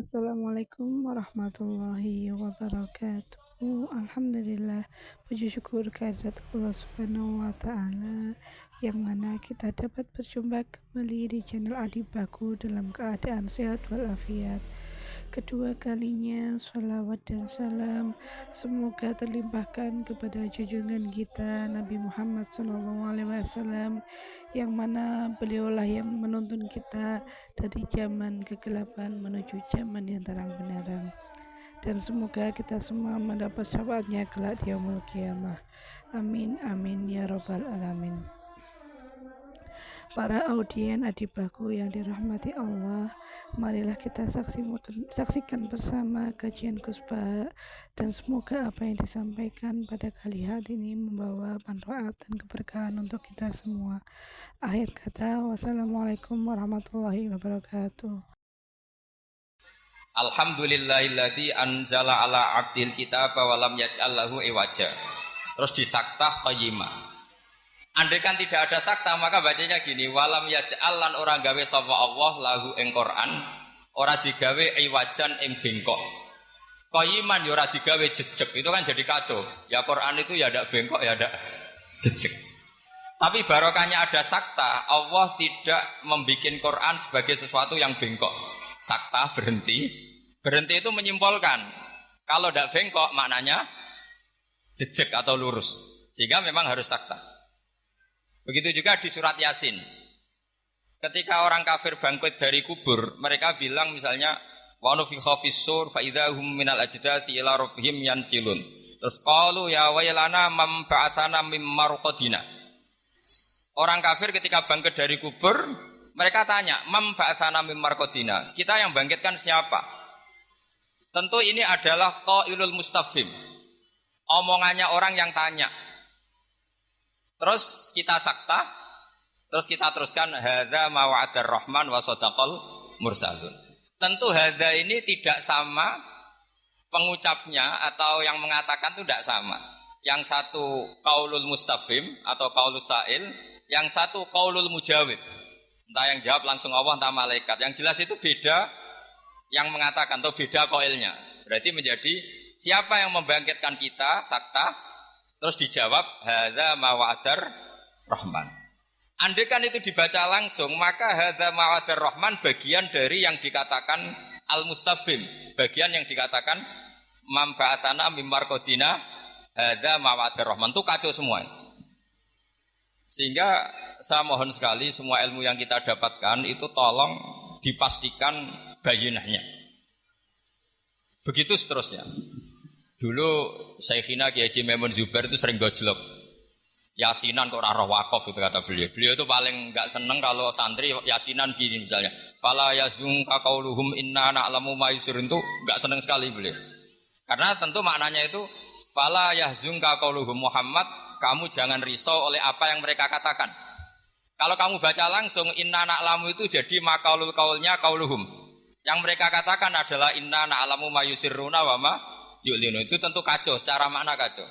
Assalamualaikum warahmatullahi wabarakatuh. Alhamdulillah, puji syukur kehadirat Allah Subhanahu wa Ta'ala, yang mana kita dapat berjumpa kembali di channel Adibaku dalam keadaan sehat walafiat. Kedua kalinya sholawat dan salam semoga terlimpahkan kepada junjungan kita Nabi Muhammad SAW, yang mana beliaulah yang menuntun kita dari zaman kegelapan menuju zaman yang terang benderang, dan semoga kita semua mendapat syafaatnya kelak di yaumul qiyamah. Amin amin ya robbal alamin. Para audien Adibaku yang dirahmati Allah, marilah kita saksikan bersama kajian Kusba, dan semoga apa yang disampaikan pada kali hari ini membawa manfaat dan keberkahan untuk kita semua. Akhir kata, wassalamualaikum warahmatullahi wabarakatuh. Alhamdulillahilladzi anzala ala abdil kitaba wa lam yaj'al lahu iwaja. Terus disaktah qayyimah. Andai kan tidak ada sakta, maka bacanya gini, walam yaj'al lan ora gawe sapa Allah lahu ing Quran, ora digawe iwajan ing bengkok. Qayyiman ya ora digawe jejeg, itu kan jadi kacau. Ya Quran itu ya ndak bengkok ya ndak jejeg. Tapi barokahnya ada sakta, Allah tidak membikin Quran sebagai sesuatu yang bengkok. Sakta berhenti. Berhenti itu menyimpulkan kalau ndak bengkok maknanya jejeg atau lurus. Sehingga memang harus sakta. Begitu juga di surat Yasin. Ketika orang kafir bangkit dari kubur, mereka bilang misalnya wa nufikha fis-sur fa idzahum minal ajdasi ila rabbihim yansilun. Terus qalu ya wailana man ba'atsana mim marqadina. Orang kafir ketika bangkit dari kubur, mereka tanya, "Mam ba'atsana mim marqadina?" Kita yang bangkitkan siapa? Tentu ini adalah qailul mustafhim. Omongannya orang yang tanya. Terus kita sakta, terus kita teruskan hadza ma wa'adar rahman wa sadaqal mursalun. Tentu hadza ini tidak sama pengucapnya atau yang mengatakan itu tidak sama. Yang satu qaulul mustafhim atau qaulus sa'il, yang satu qaulul mujawib. Entah yang jawab langsung Allah entah malaikat. Yang jelas itu beda yang mengatakan atau beda qailnya. Berarti menjadi siapa yang membangkitkan kita sakta. Terus dijawab hadza ma wa'adar rahman. Andai kan itu dibaca langsung, maka hadza ma wa'adar rahman bagian dari yang dikatakan al-mustafhim, bagian yang dikatakan mam ba'atsana mim marqadina hadza ma wa'adar rahman. Itu kacau semua. Sehingga saya mohon sekali semua ilmu yang kita dapatkan itu tolong dipastikan bayinahnya. Begitu seterusnya. Dulu Syekhina Kiai Haji Maimun Zubair itu sering gojlok. Yasinan kok ora roh wakaf itu kata beliau. Beliau itu paling enggak seneng kalau santri yasinan gini misalnya. Fala yazunka qauluhum inna na'lamu ma yusirun, itu enggak seneng sekali beliau. Karena tentu maknanya itu fala yahzunka qauluhum Muhammad, kamu jangan risau oleh apa yang mereka katakan. Kalau kamu baca langsung inna na'lamu itu jadi maqaulul qaulnya qauluhum. Yang mereka katakan adalah inna na'lamu ma yusirruna wa ma yu'linu. Itu tentu kacau, secara makna kacau.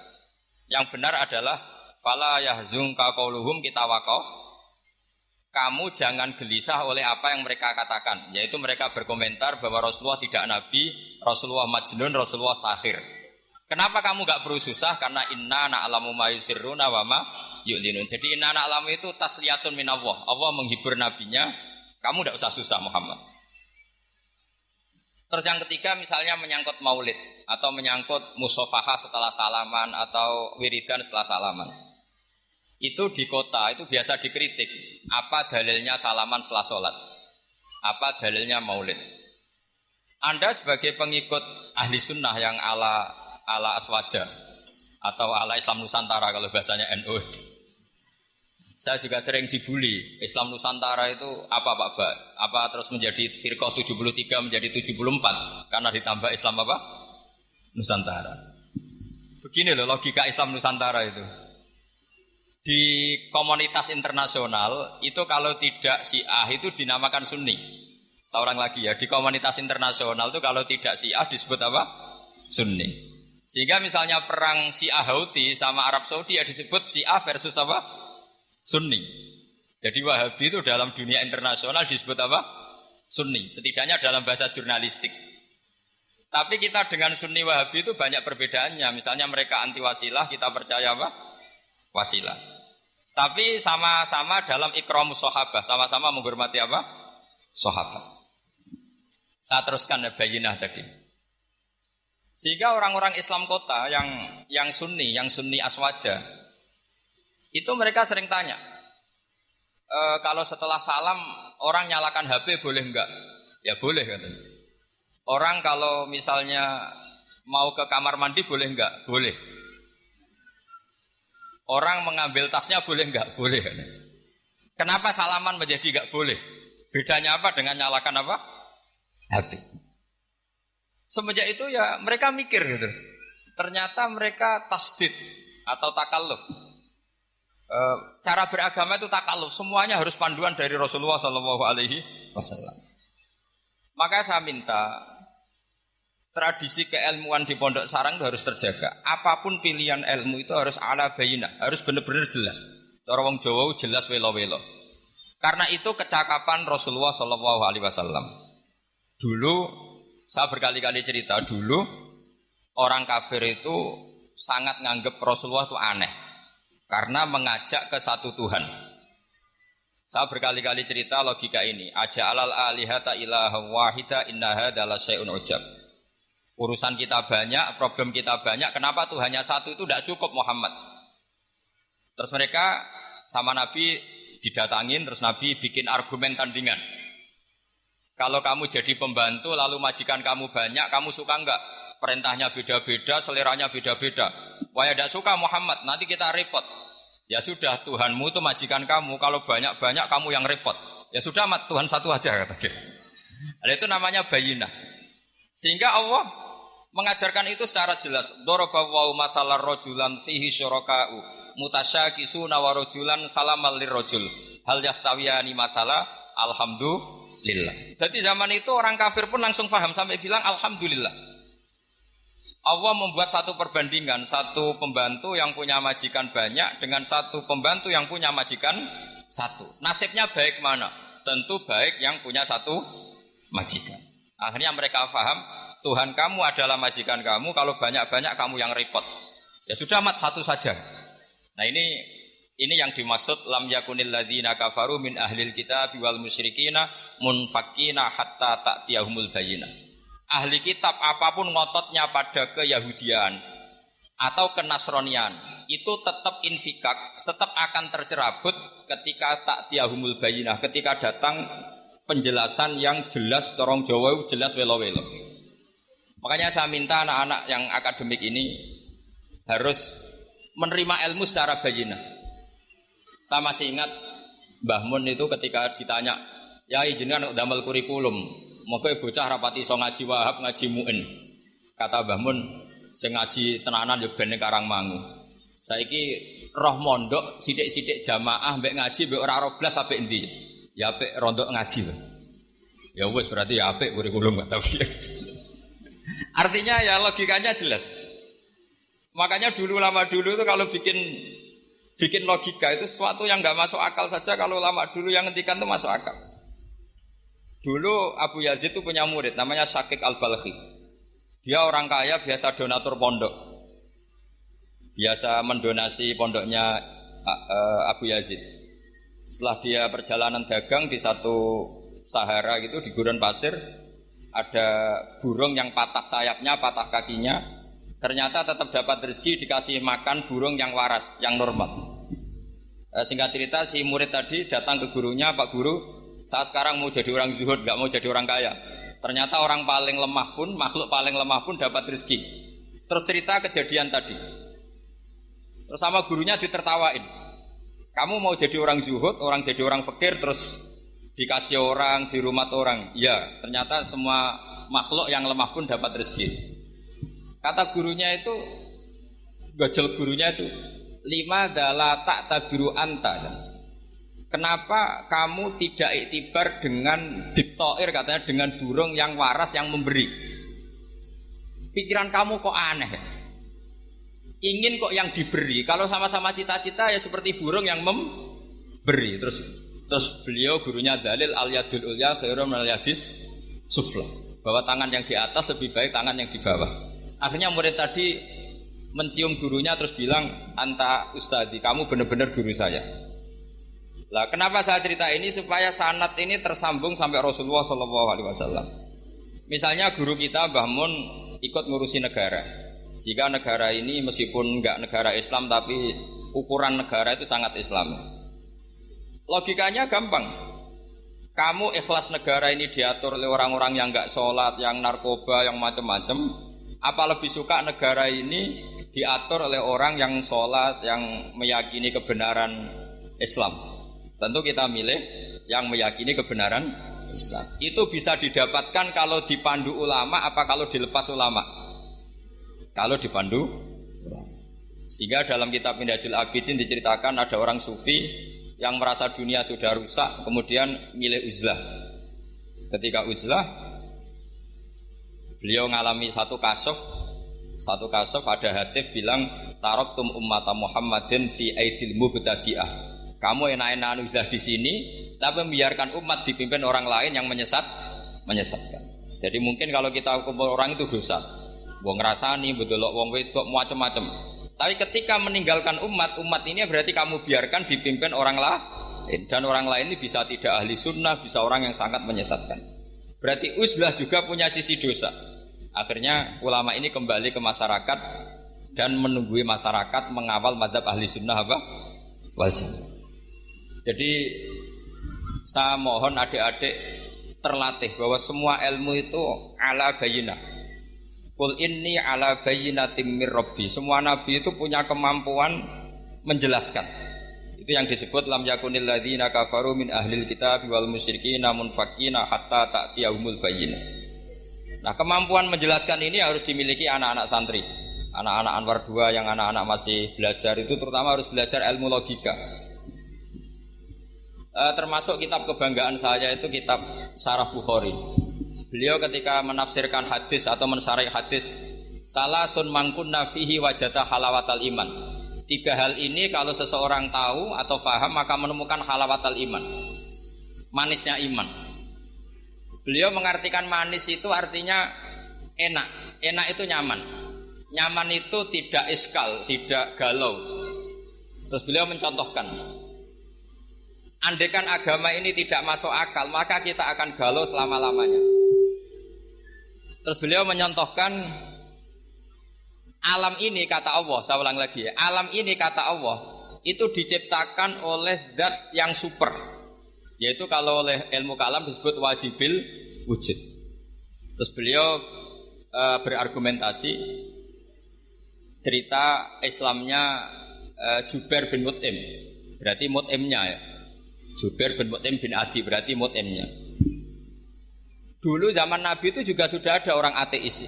Yang benar adalah fala yahzunka qauluhum, kita wakaf. Kamu jangan gelisah oleh apa yang mereka katakan, yaitu mereka berkomentar bahwa Rasulullah tidak nabi, Rasulullah majnun, Rasulullah sahir. Kenapa kamu enggak perlu susah? Karena inna na'lamu ma yusirruna wa ma yu'linu. Jadi inna na'lamu itu tasliyatun minallah. Allah menghibur nabinya, kamu enggak usah susah Muhammad. Terus yang ketiga misalnya menyangkut maulid atau menyangkut musofahah setelah salaman atau wiridan setelah salaman. Itu di kota itu biasa dikritik. Apa dalilnya salaman setelah sholat? Apa dalilnya maulid? Anda sebagai pengikut ahli sunnah yang ala aswaja atau ala Islam Nusantara kalau bahasanya NU. Saya juga sering dibully, Islam Nusantara itu apa Pak Ba? Apa terus menjadi firqah 73 menjadi 74 karena ditambah Islam apa? Nusantara. Begini loh logika Islam Nusantara itu. Di komunitas internasional itu kalau tidak Syiah itu dinamakan Sunni. Seorang lagi ya, di komunitas internasional itu kalau tidak Syiah disebut apa? Sunni. Sehingga misalnya perang Syiah Houthi sama Arab Saudi ya disebut Syiah versus apa? Sunni. Jadi Wahabi itu dalam dunia internasional disebut apa? Sunni. Setidaknya dalam bahasa jurnalistik. Tapi kita dengan Sunni Wahabi itu banyak perbedaannya. Misalnya mereka anti wasilah, kita percaya apa? Wasilah. Tapi sama-sama dalam ikramus sahabah, sama-sama menghormati apa? Sahabat. Saya teruskan bayinah tadi. Sehingga orang-orang Islam kota yang sunni aswaja, itu mereka sering tanya, kalau setelah salam orang nyalakan HP boleh enggak? Ya boleh katanya. Orang kalau misalnya mau ke kamar mandi boleh enggak? Boleh. Orang mengambil tasnya boleh enggak? Boleh. Kenapa salaman menjadi enggak boleh? Bedanya apa dengan nyalakan apa? HP. Semenjak itu ya mereka mikir gitu. Ternyata mereka tasdid atau takalluf. Cara beragama itu takalluf. Semuanya harus panduan dari Rasulullah SAW. Maka saya minta tradisi keilmuan di Pondok Sarang itu harus terjaga. Apapun pilihan ilmu itu harus ala bayinah, harus benar-benar jelas. Cara wong Jawa jelas welo-welo. Karena itu kecakapan Rasulullah SAW. Dulu saya berkali-kali cerita, dulu orang kafir itu sangat nganggep Rasulullah itu aneh karena mengajak ke satu Tuhan. Saya berkali-kali cerita logika ini. Aja'alal alihata ilaha wahida inna hadza la syai'un ujab. Urusan kita banyak, problem kita banyak, kenapa Tuhannya satu itu tidak cukup Muhammad? Terus mereka sama Nabi didatangin, terus Nabi bikin argumen tandingan. Kalau kamu jadi pembantu lalu majikan kamu banyak, kamu suka enggak? Perintahnya beda-beda, seleranya beda-beda. Wah ya tidak suka Muhammad, nanti kita repot. Ya sudah, Tuhanmu itu majikan kamu, kalau banyak-banyak kamu yang repot. Ya sudah, Tuhan satu aja kata dia. Nah, itu namanya bayinah. Sehingga Allah mengajarkan itu secara jelas. Daraballahu mathalar rajulan fihi syuraka'u mutasyakisuna wa rajulan salamal lirrajul. Hal yastawiyani mathala alhamdulillah. Jadi zaman itu orang kafir pun langsung paham sampai bilang alhamdulillah. Allah membuat satu perbandingan, satu pembantu yang punya majikan banyak dengan satu pembantu yang punya majikan satu. Nasibnya baik mana? Tentu baik yang punya satu majikan. Akhirnya mereka paham, Tuhan kamu adalah majikan kamu, kalau banyak-banyak kamu yang repot. Ya sudah, satu saja. Nah ini yang dimaksud lam yakunil ladzina kafaru min ahlil kitab wal musyrikina munfakkina hatta ta'tiyahumul bayyinah. Ahli kitab apapun ngototnya pada keyahudian atau kenasronian itu tetap infikak, tetap akan tercerabut ketika ta'tiyahumul bayyinah, ketika datang penjelasan yang jelas, corong Jawa jelas welo-welo. Makanya saya minta anak-anak yang akademik ini harus menerima ilmu secara bayyinah. Saya masih ingat Mbah Mun itu ketika ditanya, ya jenengan damel kurikulum, moga bocah rapati iso ngaji Wahab, ngaji Mu'in. Kata Mbah Mun, sing ngaji tenanan yo ben Karangmangu. Saiki roh mondok sithik-sithik jamaah mbek ngaji mbek ora ro blas apik endi? Ya apik rondok ngaji. Ya wis berarti ya apik kurikulum kata dia. Artinya ya logikanya jelas. Makanya lama dulu itu kalau bikin logika itu sesuatu yang enggak masuk akal saja, kalau lama dulu yang ngendikan itu masuk akal. Dulu Abu Yazid itu punya murid namanya Syakik Al-Balkhi. Dia orang kaya, biasa donatur pondok. Biasa mendonasi pondoknya Abu Yazid. Setelah dia perjalanan dagang di satu Sahara gitu, di gurun pasir, ada burung yang patah sayapnya, patah kakinya. Ternyata tetap dapat rezeki, dikasih makan burung yang waras, yang normal. Singkat cerita, si murid tadi datang ke gurunya, Pak Guru, saya sekarang mau jadi orang zuhud, gak mau jadi orang kaya. Ternyata orang paling lemah pun, makhluk paling lemah pun dapat rezeki. Terus cerita kejadian tadi. Terus sama gurunya ditertawain. Kamu mau jadi orang zuhud, orang jadi orang fakir, terus dikasih orang, di rumah orang. Ya, ternyata semua makhluk yang lemah pun dapat rezeki. Kata gurunya itu, gajel gurunya itu, lima dala tak tabiru anta. Kenapa kamu tidak iktibar dengan diktoir, katanya dengan burung yang waras yang memberi? Pikiran kamu kok aneh ya? Ingin kok yang diberi. Kalau sama-sama cita-cita ya seperti burung yang memberi. Terus beliau gurunya dalil al yadul ulya khairum al yadis sufla. bahwa tangan yang di atas lebih baik tangan yang di bawah. Akhirnya murid tadi mencium gurunya terus bilang, anta ustadi, kamu benar-benar guru saya. Lah kenapa saya cerita ini? Supaya sanad ini tersambung sampai Rasulullah SAW. Misalnya guru kita Mbah Mun ikut ngurusi negara, sehingga negara ini meskipun enggak negara Islam tapi ukuran negara itu sangat Islam. Logikanya gampang. Kamu ikhlas negara ini diatur oleh orang-orang yang enggak sholat, yang narkoba, yang macam-macam. Apa lebih suka negara ini diatur oleh orang yang sholat, yang meyakini kebenaran Islam? Tentu kita milih yang meyakini kebenaran Islam. Itu bisa didapatkan kalau dipandu ulama apa kalau dilepas ulama? Kalau dipandu ulama. Sehingga dalam kitab Minhajul Abidin diceritakan ada orang sufi yang merasa dunia sudah rusak, kemudian milih uzlah. Ketika uzlah, beliau mengalami satu kasuf ada hadis bilang, taraktum ummata Muhammadin fi aidil mubtadi'ah. Kamu enak-enakan uzlah di sini, tapi membiarkan umat dipimpin orang lain yang menyesatkan. Jadi mungkin kalau kita kumpul orang itu dosa, wong ngrasani, bedelok wong wedok macam-macam. Tapi ketika meninggalkan umat ini berarti kamu biarkan dipimpin orang lain, dan orang lain ini bisa tidak ahli sunnah, bisa orang yang sangat menyesatkan. Berarti uzlah juga punya sisi dosa. Akhirnya ulama ini kembali ke masyarakat dan menunggui masyarakat mengawal mazhab ahli sunnah wal jamaah. Jadi saya mohon adik-adik terlatih bahwa semua ilmu itu ala bayyinah. Qul inni ala bayyinatin mir rabbi. Semua nabi itu punya kemampuan menjelaskan. Itu yang disebut lam yakunil ladzina kafaru min ahlil kitab wal musyrikina munfakina hatta ta'tiyahumul bayyinah. Nah, kemampuan menjelaskan ini harus dimiliki anak-anak santri. Anak-anak Anwar 2 yang anak-anak masih belajar itu terutama harus belajar ilmu logika. Termasuk kitab kebanggaan saya itu kitab Syarah Bukhari. Beliau ketika menafsirkan hadis atau mensyarah hadis, salasun mangkunna fihi wajata halawatal iman. 3 hal ini kalau seseorang tahu atau faham maka menemukan halawatal iman, manisnya iman. Beliau mengartikan manis itu artinya enak. Enak itu nyaman. Nyaman itu tidak iskal, tidak galau. Terus beliau mencontohkan, andaikan agama ini tidak masuk akal, maka kita akan galau selama-lamanya. Terus beliau menyontohkan, alam ini kata Allah, saya ulang lagi ya, alam ini kata Allah itu diciptakan oleh zat yang super, yaitu kalau oleh ilmu kalam disebut wajibil wujud. Terus beliau berargumentasi cerita Islamnya Jubair bin Mut'im, berarti Mut'imnya ya, Jubair bin Mut'im bin Adi berarti Mut'imnya. Dulu zaman Nabi itu juga sudah ada orang ateis.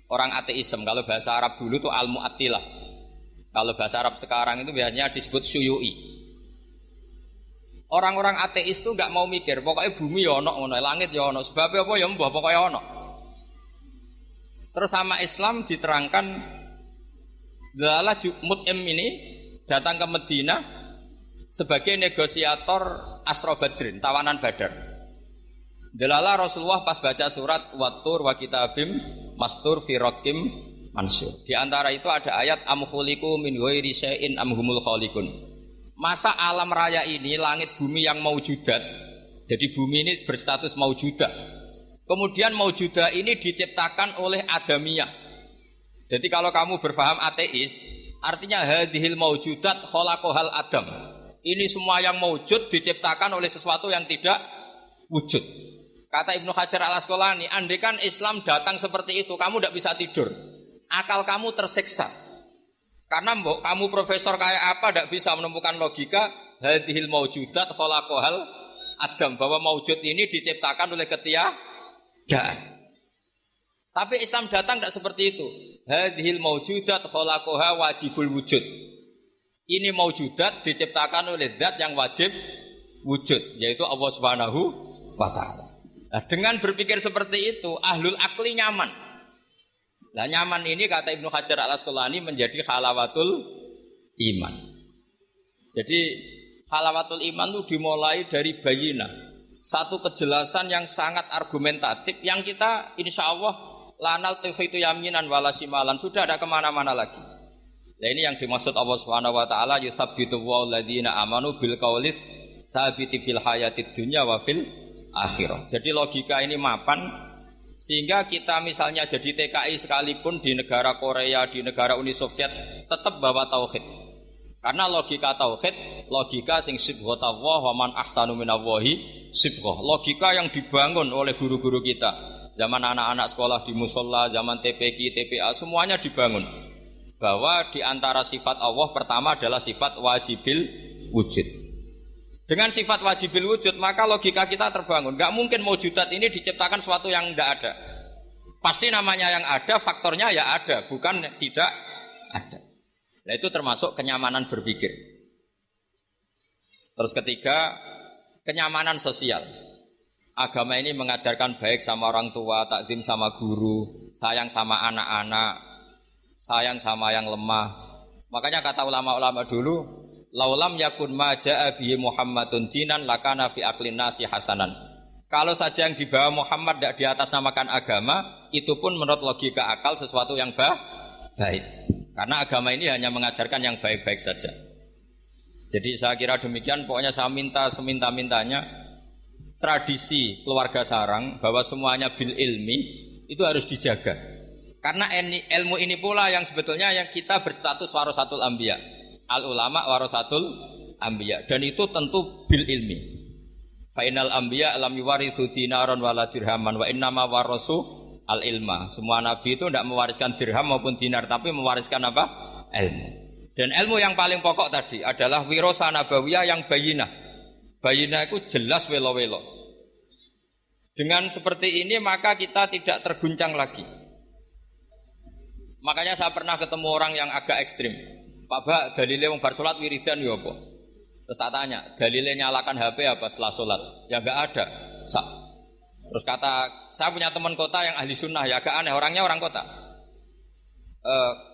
Orang ateisme, kalau bahasa Arab dulu itu al-mu'attilah. Kalau bahasa Arab sekarang itu biasanya disebut syuyu'i. Orang-orang ateis itu enggak mau mikir, pokoknya bumi ya ono, langit ya ono, sebabnya apa ya mbah pokoknya ono. Terus sama Islam diterangkan, Dalalah Mut'im ini datang ke Madinah sebagai negosiator Asra Badrin, tawanan Badar. Delala Rasulullah pas baca surat Wattur wa kitabim mastur fi raqim mansur. Di antara itu ada ayat am khuliqu min ghairi syai'in am humul khaliqun. Masa alam raya ini langit bumi yang maujudat. Jadi bumi ini berstatus maujudah. Kemudian maujudah ini diciptakan oleh adamiyah. Jadi kalau kamu berfaham ateis, artinya hadhil maujudat khalaqahal adam. Ini semua yang maujud diciptakan oleh sesuatu yang tidak wujud. Kata Ibnu Hajar al-Asqalani, andaikan Islam datang seperti itu, kamu tidak bisa tidur. Akal kamu tersiksa. Karena kamu profesor kayak apa tidak bisa menemukan logika hadhil maujudat khalaqahal adam, bahwa maujud ini diciptakan oleh ketiadaan. Tapi Islam datang tidak seperti itu. Hadhil maujudat khalaqaha wajibul wujud. Ini maujudat diciptakan oleh zat yang wajib wujud, yaitu Allah Subhanahu wa ta'ala. Nah, dengan berpikir seperti itu, ahlul akli nyaman. Nah, nyaman ini kata Ibnu Hajar al-Asqalani menjadi halawatul iman. Jadi halawatul iman itu dimulai dari bayina. satu kejelasan yang sangat argumentatif yang kita insya Allah lanal itu yaminan walasimalan sudah ada kemana-mana lagi. Nah ini yang dimaksud Allah Subhanahu Wa Taala yuthabbitu walladzina amanu bil qaulits tsabiti fil hayatid dunya wa fil akhirah. Jadi logika ini mapan sehingga kita misalnya jadi TKI sekalipun di negara Korea, di negara Uni Soviet tetap bawa tauhid. Karena logika tauhid, logika sing sibghatullah wa man ahsanu minallahi sibghah. Logika yang dibangun oleh guru-guru kita. Zaman anak-anak sekolah di musola, zaman TPQ, TPA semuanya dibangun. Bahwa di antara sifat Allah pertama adalah sifat wajibil wujud. Dengan sifat wajibil wujud maka logika kita terbangun. Gak mungkin mewujudat ini diciptakan sesuatu yang tidak ada. Pasti namanya yang ada, faktornya ya ada, bukan tidak ada. Nah itu termasuk kenyamanan berpikir. Terus ketiga, kenyamanan sosial. Agama ini mengajarkan baik sama orang tua, takzim sama guru, sayang sama anak-anak, sayang sama yang lemah. Makanya kata ulama-ulama dulu, laulam yakun ma ja'a bihi Muhammadun dinan lakana fi aqlin nasi hasanan. Kalau saja yang dibawa Muhammad tidak di atas namakan agama, itu pun menurut logika akal sesuatu yang baik. Karena agama ini hanya mengajarkan yang baik-baik saja. Jadi saya kira demikian, pokoknya saya minta seminta-mintanya tradisi keluarga sarang bahwa semuanya bil ilmi itu harus dijaga. Karena ilmu ini pula yang sebetulnya yang kita berstatus warasatul anbiya. Al ulama warasatul anbiya dan itu tentu bil ilmi. Fa innal anbiya lam yuwarithu dinaron wala dirhaman wa innama warasu al ilma. Semua nabi itu tidak mewariskan dirham maupun dinar tapi mewariskan apa? Ilmu. Dan ilmu yang paling pokok tadi adalah wirasa nabawiyah yang bayinah. Bayinah itu jelas welo-welo. Dengan seperti ini maka kita tidak terguncang lagi. Makanya saya pernah ketemu orang yang agak ekstrim. Pak Bak, dalilnya wong bar salat wiridan ya apa? Terus tak tanya, dalilnya nyalakan HP apa setelah salat? Ya enggak ada. Terus kata, saya punya teman kota yang ahli sunnah, ya agak aneh, orangnya orang kota.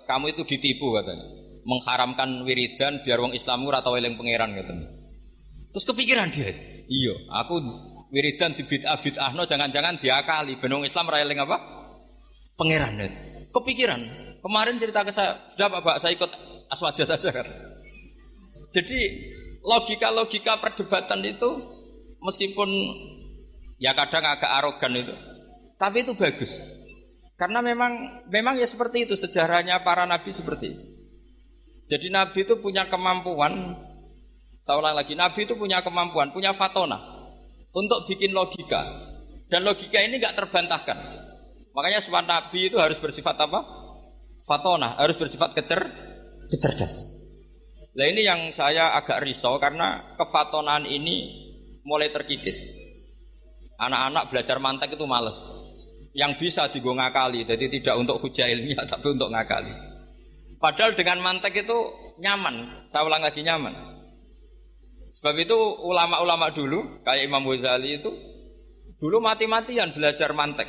Kamu itu ditipu katanya, mengharamkan wiridan biar wong Islam ora tau eling pangeran katanya. Terus kepikiran dia, iya, aku wiridan di bid'ah-bid'ahno jangan-jangan diakali, ben wong Islam ora eling apa? Pangeran. Kepikiran, kemarin cerita ke saya, sudah Pak, saya ikut aswaja saja kata. Jadi logika-logika perdebatan itu meskipun ya kadang agak arogan itu, tapi itu bagus. Karena memang ya seperti itu sejarahnya para nabi seperti itu. Jadi nabi itu punya kemampuan, saya ulang lagi, nabi itu punya kemampuan, punya fatona untuk bikin logika. Dan logika ini enggak terbantahkan. Makanya sifat nabi itu harus bersifat apa? Fatona, harus bersifat kecerdasan. Nah ini yang saya agak risau karena kefatonaan ini mulai terkikis. Anak-anak belajar mantek itu males. Yang bisa digo ngakali, jadi tidak untuk hujah ilmiah tapi untuk ngakali. Padahal dengan mantek itu nyaman, saya ulang lagi nyaman. Sebab itu ulama-ulama dulu, kayak Imam Ghazali itu, dulu mati-matian belajar mantek.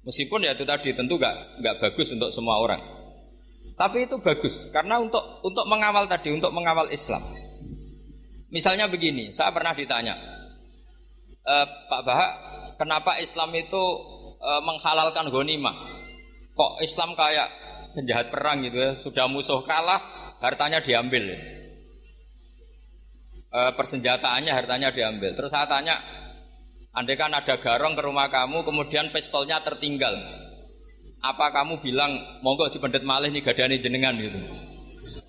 Meskipun ya itu tadi tentu enggak bagus untuk semua orang. Tapi itu bagus karena untuk mengawal tadi, untuk mengawal Islam. Misalnya begini, saya pernah ditanya, Pak Bahak, kenapa Islam itu menghalalkan ghanimah? Kok Islam kayak penjahat perang gitu ya, sudah musuh kalah, hartanya diambil. Persenjataannya hartanya diambil. Terus saya tanya, andai kan ada garong ke rumah kamu, kemudian pistolnya tertinggal, apa kamu bilang monggo dipendet malih nih gadane jenengan gitu?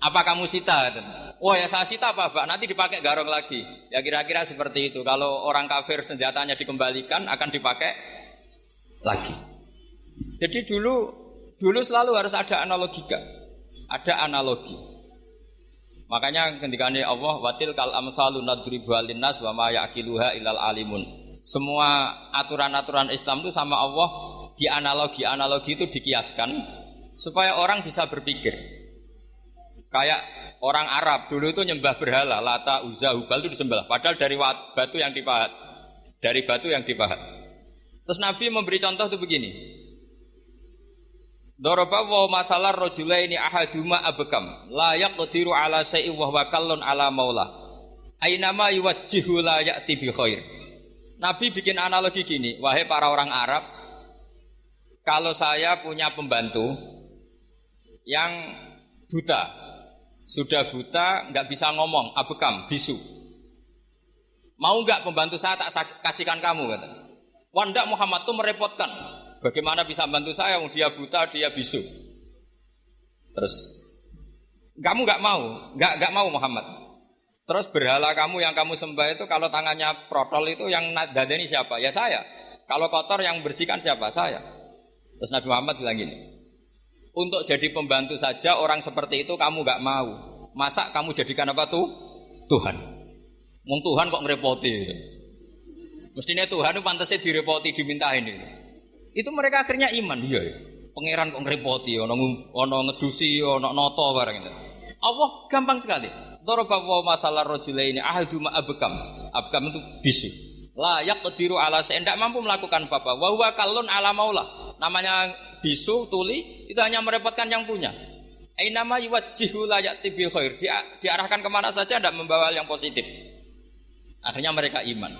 Apa kamu sita? Oh ya saya sita Pak, nanti dipakai garong lagi. Ya kira-kira seperti itu. Kalau orang kafir senjatanya dikembalikan akan dipakai lagi. Jadi dulu selalu harus ada analogika, ada analogi. Makanya ketika ini Allah watil kal amsalu nadribu linnas wa ma yaqiluha illal alimun. Semua aturan-aturan Islam itu sama Allah di analogi itu dikiaskan supaya orang bisa berpikir. Kayak orang Arab dulu itu nyembah berhala, Lata, Uzza, Hubal itu disembah. Padahal dari batu yang dipahat. Dari batu yang dipahat. Terus Nabi memberi contoh itu begini. Daraba wa masalar rajulaini ahaduma abkam la yaqdiru ala syai'in wa huwa kallun ala maula. Ainama yuwajjihu la ya'ti bi khair. Nabi bikin analogi gini, wahai para orang Arab, kalau saya punya pembantu yang buta, sudah buta, nggak bisa ngomong, abekam, bisu. Mau nggak pembantu saya tak kasihkan kamu? Kata. Wah ndak, Muhammad tuh merepotkan. Bagaimana bisa bantu saya? Dia buta, dia bisu. Terus kamu nggak mau Muhammad. Terus berhala kamu yang kamu sembah itu kalau tangannya protol itu yang dadani siapa? Ya saya. Kalau kotor yang bersihkan siapa? Saya. Terus Nabi Muhammad bilang gini, untuk jadi pembantu saja orang seperti itu kamu nggak mau. Masa kamu jadikan apa tuh? Tuhan. Wong Tuhan kok ngerepoti gitu. Mestinya Tuhan itu pantasnya direpoti, dimintain itu. Itu mereka akhirnya iman, iya ya. Pangeran kok ngerepoti, ono ngedusi, ono noto barang itu. Allah gampang sekali. Daraba wa masalah rajulaini ahaduma abkam. Abkam itu bisu. La yaqdiru ala syai'in, tidak mampu melakukan apa-apa. Wa huwa kallun ala maula. Namanya bisu, tuli, itu hanya merepotkan yang punya. Ainama yuwajjihu la ya'ti bil khair. Diarahkan kemana saja tidak membawa yang positif. Akhirnya mereka iman.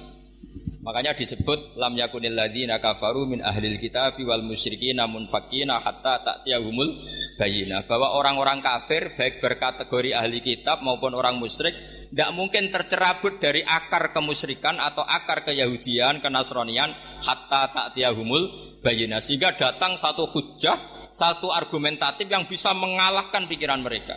Makanya disebut lam yakunil ladzina kafaru min ahlil kitabi wal musyrikina munfakina hatta ta'tiyahumul bayyinah, bahwa orang-orang kafir baik berkategori ahli kitab maupun orang musyrik tidak mungkin tercerabut dari akar kemusyrikan atau akar keyahudian, kenasranian hatta ta'tiyahumul bayyinah, sehingga datang satu hujjah, satu argumentatif yang bisa mengalahkan pikiran mereka.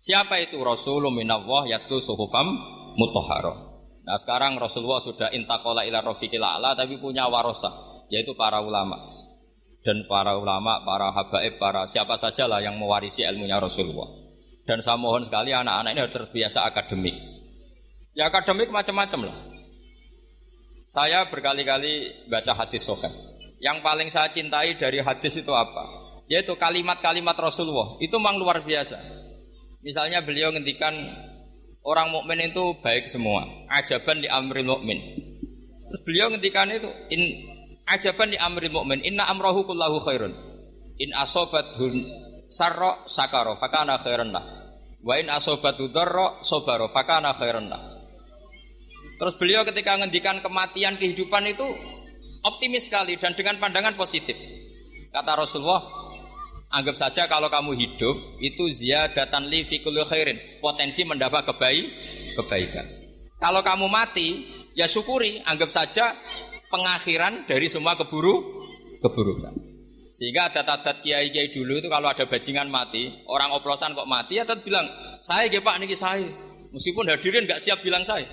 Siapa itu? Rasulun minallah yatlu suhufam mutahharah. Nah sekarang Rasulullah sudah intaqala ila rafiqil a'la, tapi punya warasah, yaitu para ulama. Dan para ulama, para habaib, para siapa sajalah yang mewarisi ilmunya Rasulullah. Dan saya mohon sekali anak-anak ini harus terbiasa akademik. Ya akademik macam-macam lah. Saya berkali-kali baca hadis sahih. Yang paling saya cintai dari hadis itu apa? Yaitu kalimat-kalimat Rasulullah. Itu memang luar biasa. Misalnya beliau ngendikan orang mukmin itu baik semua. Ajaban li amril mukmin. Terus beliau ngendikan itu ajaban li amril mukmin, inna amrahu kullahu khairun. In asobathu sarra sakara fakana khairan lah. Wa in asobathu darra sabara fakana khairan lah. Terus beliau ketika ngendikan kematian, kehidupan itu optimis sekali dan dengan pandangan positif. Kata Rasulullah, anggap saja kalau kamu hidup itu ziyadatan li fi kulli khairin, potensi mendapat kebaikan. Kalau kamu mati, ya syukuri, anggap saja pengakhiran dari semua keburukan. Sehingga adat-adat kiai-kiai dulu itu kalau ada bajingan mati, orang oplosan kok mati, ya tetap bilang, saya nggih Pak niki saya. Meskipun hadirin enggak siap bilang saya.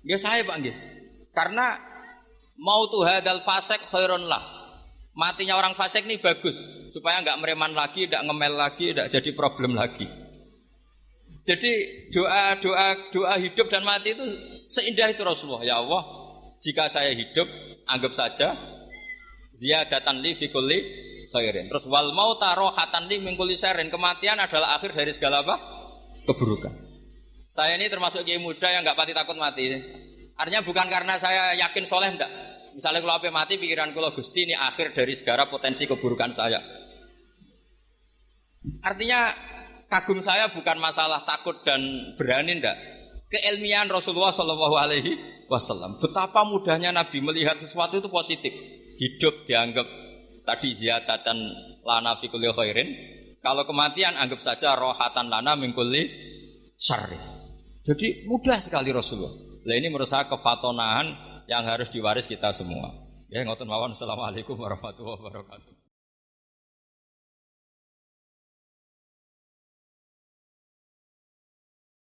Nggih saya Pak nggih. Karena mautu hadzal fasik khairun lah. Matinya orang fasik ini bagus supaya enggak mereman lagi, enggak ngemel lagi, enggak jadi problem lagi. Jadi doa hidup dan mati itu seindah itu Rasulullah. Ya Allah, jika saya hidup, anggap saja ziyadatan li fi kulli khairin. Terus wal mauta rohatan li min kulli syarrin. Kematian adalah akhir dari segala apa? Keburukan. Saya ini termasuk kiai muda yang enggak pati takut mati. Artinya bukan karena saya yakin soleh, enggak. Misalnya kalau apa mati, pikiran kalau Gusti ini akhir dari segala potensi keburukan saya. Artinya kagum saya bukan masalah takut dan berani, enggak. Keilmian Rasulullah SAW. Betapa mudahnya Nabi melihat sesuatu itu positif. Hidup dianggap tadi ziyadatan lana fi kulli khairin. Kalau kematian anggap saja rohatan lana min kulli syarri. Jadi mudah sekali Rasulullah. Nah ini menurut saya kefatonahan yang harus diwaris kita semua. Ya ngoten mawon. Assalamualaikum warahmatullahi wabarakatuh.